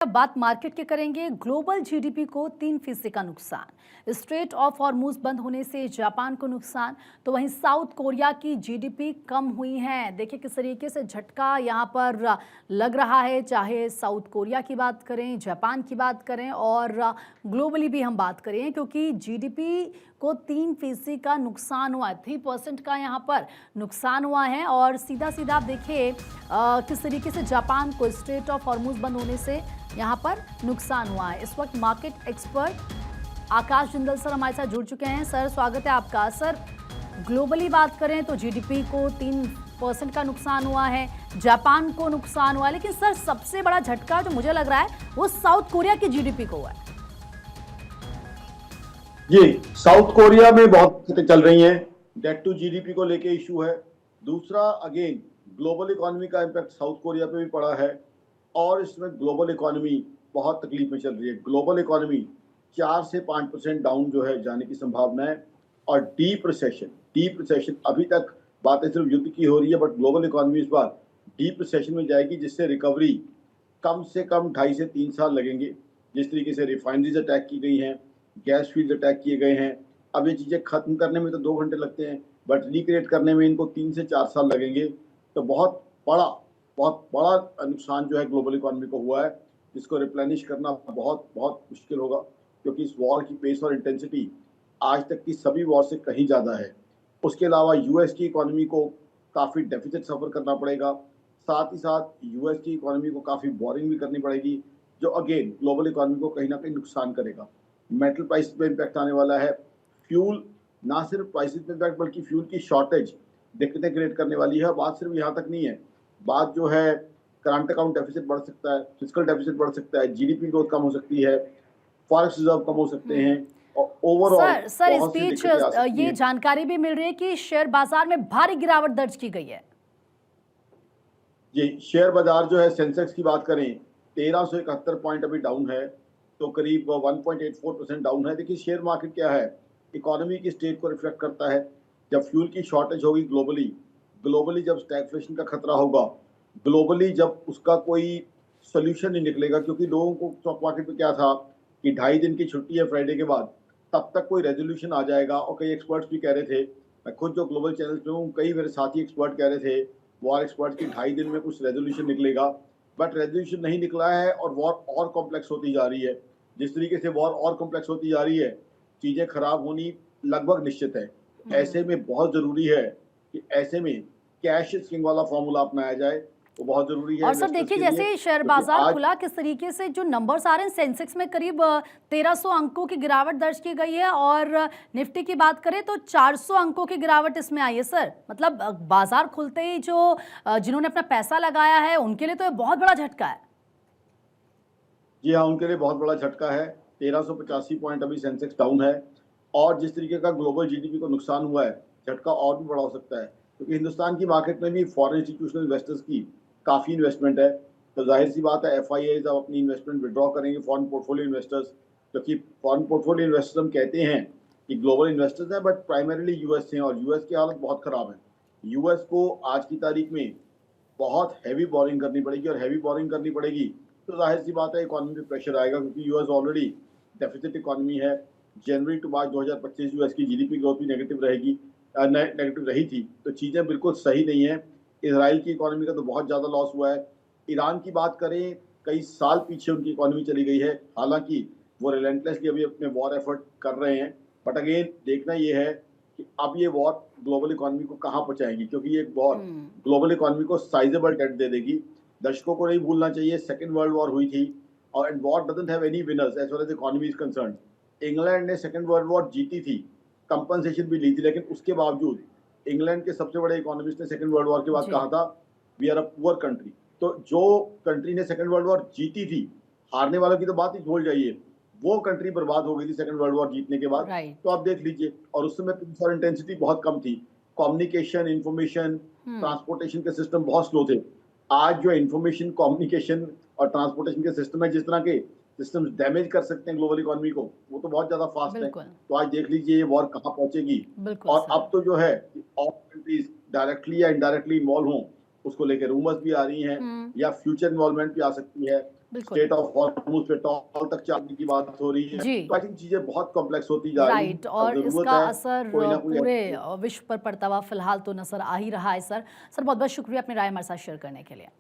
अब बात मार्केट के करेंगे। ग्लोबल जीडीपी को 3% का नुकसान। स्ट्रेट ऑफ हॉर्मुज बंद होने से जापान को नुकसान, तो वहीं साउथ कोरिया की जीडीपी कम हुई है। देखिए किस तरीके से झटका यहां पर लग रहा है, चाहे साउथ कोरिया की बात करें, जापान की बात करें और ग्लोबली भी हम बात करें, क्योंकि जीडीपी को 3% का नुकसान हुआ है। 3% का यहाँ पर नुकसान हुआ है। और सीधा सीधा आप देखिए किस तरीके से जापान को स्ट्रेट ऑफ हॉर्मुज बंद होने से यहाँ पर नुकसान हुआ है। इस वक्त मार्केट एक्सपर्ट आकाश जिंदल सर हमारे साथ जुड़ चुके हैं। सर स्वागत है आपका। सर ग्लोबली बात करें तो जीडीपी को 3% का नुकसान हुआ है, जापान को नुकसान हुआ है, लेकिन सर सबसे बड़ा झटका जो मुझे लग रहा है वो साउथ कोरिया की जीडीपी को हुआ है। जी, साउथ कोरिया में बहुत दिक्कतें चल रही हैं। डेट टू जीडीपी को लेके इशू है। दूसरा, अगेन ग्लोबल इकोनॉमी का इम्पैक्ट साउथ कोरिया पे भी पड़ा है और इसमें ग्लोबल इकोनॉमी बहुत तकलीफ में चल रही है। ग्लोबल इकोनॉमी 4 से 5% डाउन जो है जाने की संभावना है। और डीप रिसेशन अभी तक बातें सिर्फ युद्ध की हो रही है, बट ग्लोबल इकोनॉमी इस बार डीप रिसेशन में जाएगी, जिससे रिकवरी कम से कम 2.5 से 3 साल लगेंगे। जिस तरीके से रिफाइनरीज अटैक की गई हैं, गैस फील्ड अटैक किए गए हैं, अब ये चीज़ें खत्म करने में तो 2 घंटे लगते हैं, बट रिक्रिएट करने में इनको 3 से 4 साल लगेंगे। तो बहुत बड़ा नुकसान जो है ग्लोबल इकोनॉमी को हुआ है, जिसको रिप्लेनिश करना बहुत बहुत मुश्किल होगा, क्योंकि इस वॉर की पेस और इंटेंसिटी आज तक की सभी वॉर से कहीं ज़्यादा है। उसके अलावा यूएस की इकोनॉमी को काफ़ी डेफिसिट सफ़र करना पड़ेगा। साथ ही साथ यूएस की इकोनॉमी को काफ़ी बोरिंग भी करनी पड़ेगी, जो अगेन ग्लोबल इकोनॉमी को कहीं ना कहीं नुकसान करेगा। मेटल प्राइस पे इम्पैक्ट आने वाला है। फ्यूल, ना सिर्फ प्राइसेस पे इम्पैक्ट बल्कि फ्यूल की शॉर्टेज दिक्कतें क्रिएट करने वाली है। बात सिर्फ यहाँ तक नहीं है, बात जो है करंट अकाउंट डेफिसिट बढ़ सकता है, फिजिकल डेफिसिट बढ़ सकता है, जीडीपी ग्रोथ कम हो सकती है, फॉरेक्स रिजर्व कम हो सकते हैं और ओवरऑल सर इस बहुत सी बीच दिक्कतें आ सकती ये हैं। जानकारी भी मिल रही है कि शेयर बाजार में भारी गिरावट दर्ज की गई है। जी, शेयर बाजार जो है, सेंसेक्स की बात करें 1371 पॉइंट अभी डाउन है, तो करीब 1.84% डाउन है। देखिए शेयर मार्केट क्या है, इकोनॉमी की स्टेट को रिफ्लेक्ट करता है। जब फ्यूल की शॉर्टेज होगी ग्लोबली जब स्टैग्फ्लेशन का खतरा होगा, ग्लोबली जब उसका कोई सोल्यूशन नहीं निकलेगा, क्योंकि लोगों को स्टॉक मार्केट में क्या था कि 2.5 दिन की छुट्टी है फ्राइडे के बाद, तब तक कोई रेजोल्यूशन आ जाएगा। और कई एक्सपर्ट्स भी कह रहे थे, मैं खुद जो ग्लोबल चैनल्स पे हूँ, कई मेरे साथी एक्सपर्ट कह रहे थे वॉर एक्सपर्ट्स की 2.5 दिन में कुछ रेजोल्यूशन निकलेगा, बट रेजोल्यूशन नहीं निकला है और वॉर और कॉम्प्लेक्स होती जा रही है। जिस तरीके से वॉर और कॉम्प्लेक्स होती जा रही है, चीज़ें खराब होनी लगभग निश्चित है। ऐसे में बहुत ज़रूरी है कि ऐसे में कैश इज किंग वाला फॉर्मूला अपनाया जाए, वो बहुत ज़रूरी है और सर इन्वेस्टर्स देखिए के लिए, जैसे शेयर क्योंकि बाजार आज खुला, किस तरीके से जो नंबर्स आ रहे हैं, सेंसेक्स में करीब 1300 अंकों की गिरावट दर्ज की गई है और निफ्टी की बात करें तो 400 अंकों की गिरावट इसमें आई है। सर मतलब बाजार खुलते ही जो जिन्होंने अपना पैसा लगाया है उनके लिए तो ये बहुत बड़ा झटका है। जी हाँ, उनके लिए बहुत बड़ा झटका है। 1385 पॉइंट अभी सेंसेक्स डाउन है और जिस तरीके का ग्लोबल जीडीपी को नुकसान हुआ है, झटका और भी बड़ा हो सकता है, क्योंकि हिंदुस्तान की मार्केट में भी फॉरेन इंस्टीट्यूशनल इन्वेस्टर्स की काफ़ी इन्वेस्टमेंट है। तो जाहिर सी बात है एफआईआईज अब अपनी इन्वेस्टमेंट विड्रॉ करेंगे, फॉरेन पोर्टफोलियो इन्वेस्टर्स, क्योंकि फॉरेन पोर्टफोलियो इन्वेस्टर्स हम कहते हैं कि ग्लोबल इन्वेस्टर्स हैं, बट प्राइमरीली यूएस हैं और यूएस की हालत बहुत ख़राब है। यूएस को आज की तारीख में बहुत हैवी बोरिंग करनी पड़ेगी और हैवी बोरिंग करनी पड़ेगी तो जाहिर सी बात है इकोनॉमी पे प्रेशर आएगा, क्योंकि यूएस ऑलरेडी डेफिसिट इकोनॉमी है। जनवरी टू मार्च 2025 यूएस की जीडीपी ग्रोथ भी नेगेटिव रहेगी, नेगेटिव रही थी, तो चीज़ें बिल्कुल सही नहीं है। इसराइल की इकोनॉमी का तो बहुत ज़्यादा लॉस हुआ है। ईरान की बात करें, कई साल पीछे उनकी इकोनॉमी चली गई है, हालांकि वो रिलेंटलेसली अभी अपने वॉर एफर्ट कर रहे हैं, बट अगेन देखना ये है कि अब ये वॉर ग्लोबल इकोनॉमी को कहाँ पहुँचाएगी, क्योंकि ये वॉर ग्लोबल इकोनॉमी को साइजेबल डेट दे देगी। दर्शकों को नहीं भूलना चाहिए, सेकेंड वर्ल्ड वॉर हुई थी और and war doesn't have any winners as far as economy is concern. England ने सेकेंड वर्ल्ड वॉर जीती थी, कंपनसेशन भी ली थी, लेकिन उसके बावजूद इंग्लैंड के सबसे बड़े इकोनॉमिस्ट ने सेकेंड वर्ल्ड वॉर के बाद कहा था we are a poor country. तो जो कंट्री ने सेकेंड वर्ल्ड वॉर जीती थी, हारने वालों की तो बात ही भूल जाइए, वो कंट्री बर्बाद हो गई थी सेकेंड वर्ल्ड वॉर जीतने के बाद। तो आप देख लीजिए, और उस समय पीस और इंटेंसिटी बहुत कम थी, कम्युनिकेशन, इंफॉर्मेशन, ट्रांसपोर्टेशन के सिस्टम बहुत स्लो थे। आज जो इंफॉर्मेशन, कम्युनिकेशन और ट्रांसपोर्टेशन के सिस्टम है, जिस तरह के सिस्टम डैमेज कर सकते हैं ग्लोबल इकोनॉमी को, वो तो बहुत ज्यादा फास्ट है। तो आज देख लीजिए ये वॉर कहाँ पहुंचेगी। और अब तो जो है ऑल कंट्रीज डायरेक्टली या इनडायरेक्टली इन्वॉल्व हों, उसको लेकर रूमर्स भी आ रही हैं या फ्यूचर इन्वॉल्वमेंट भी आ सकती है। बिल्कुल। स्टेट ऑफ हॉर्मुज पेट्रोल तक जाने की बात हो रही है। जी। तो आई थिंक चीजें बहुत कॉम्प्लेक्स होती जा रही हैं। राइट, अब और जरूरत इसका है असर कोई ना कोई पूरे विश्व पर पड़ता हुआ फिलहाल तो नजर आ ही रहा है सर। सर बहुत बहुत शुक्रिया अपनी राय हमारे साथ शेयर करने के लिए।